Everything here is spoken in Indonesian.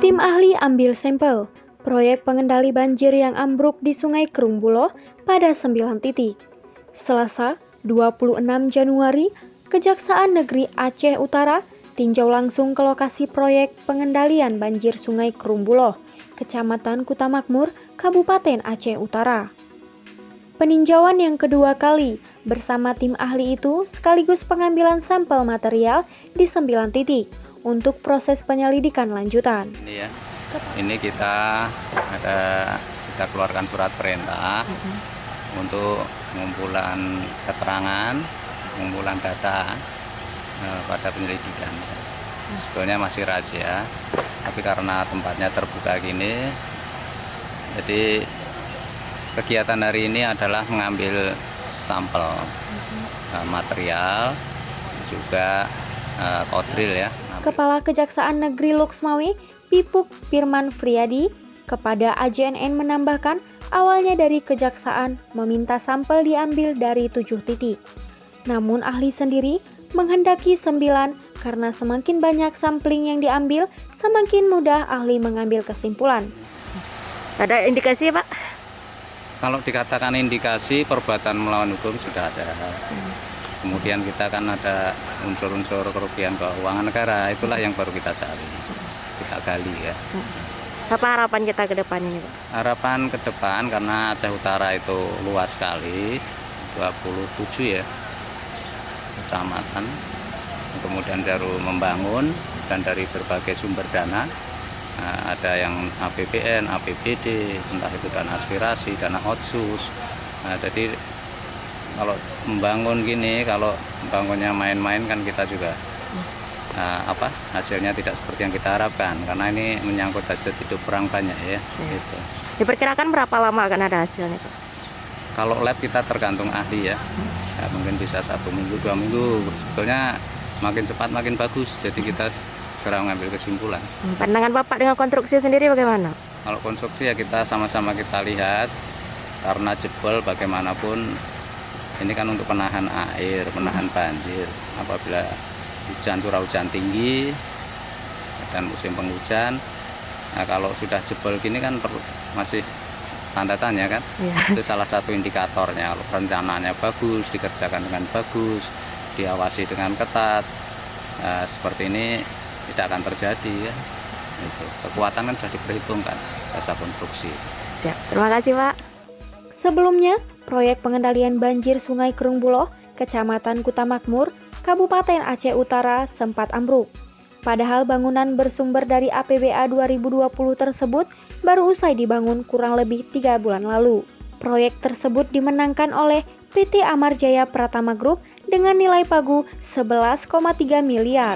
Tim ahli ambil sampel proyek pengendali banjir yang ambruk di Sungai Krungbuloh pada 9 titik. Selasa, 26 Januari, Kejaksaan Negeri Aceh Utara tinjau langsung ke lokasi proyek pengendalian banjir Sungai Krungbuloh, Kecamatan Kutamakmur, Kabupaten Aceh Utara. Peninjauan yang kedua kali bersama tim ahli itu sekaligus pengambilan sampel material di 9 titik untuk proses penyelidikan lanjutan. Ini kita keluarkan surat perintah untuk pengumpulan keterangan, pengumpulan data pada penyelidikan. Sebetulnya masih rahasia, tapi karena tempatnya terbuka gini, jadi kegiatan hari ini adalah mengambil sampel material, juga kodril ya. Kepala Kejaksaan Negeri Luxmawi, Pipuk Firman Friadi, kepada AJNN menambahkan awalnya dari Kejaksaan meminta sampel diambil dari 7 titik. Namun ahli sendiri menghendaki 9 karena semakin banyak sampling yang diambil, semakin mudah ahli mengambil kesimpulan. Ada indikasi Pak? Kalau dikatakan indikasi perbuatan melawan hukum sudah ada. Kemudian kita kan ada unsur-unsur kerugian keuangan negara, itulah yang baru kita cari, kita gali ya. Apa harapan kita ke depan ini Pak? Harapan ke depan karena Aceh Utara itu luas sekali, 27 ya kecamatan, kemudian baru membangun dan dari berbagai sumber dana, ada yang APBN, APBD, entah itu dana aspirasi, dana otsus. Jadi kalau membangun gini, kalau membangunnya main-main kan kita juga hasilnya tidak seperti yang kita harapkan, karena ini menyangkut hajat hidup orang banyak ya. Gitu. Diperkirakan berapa lama akan ada hasilnya Pak? Kalau lab kita tergantung ahli ya, mungkin bisa 1 minggu, 2 minggu. Sebetulnya makin cepat makin bagus, jadi kita segera mengambil kesimpulan. Pandangan Bapak dengan konstruksi sendiri bagaimana? Kalau konstruksi ya kita sama-sama kita lihat, karena jebol bagaimanapun ini kan untuk penahan air, penahan banjir. Apabila hujan, curah hujan tinggi dan musim penghujan, nah kalau sudah jebol gini kan masih tanda tanya kan? Ya. Itu salah satu indikatornya. Kalau rencananya bagus, dikerjakan dengan bagus, diawasi dengan ketat, seperti ini tidak akan terjadi ya. Itu kekuatan kan sudah diperhitungkan jasa konstruksi. Siap, terima kasih Pak. Sebelumnya, proyek pengendalian banjir Sungai Krungbuloh, Kecamatan Kutamakmur, Kabupaten Aceh Utara sempat ambruk. Padahal bangunan bersumber dari APBA 2020 tersebut baru usai dibangun kurang lebih 3 bulan lalu. Proyek tersebut dimenangkan oleh PT Amarjaya Pratama Group dengan nilai pagu 11,3 miliar.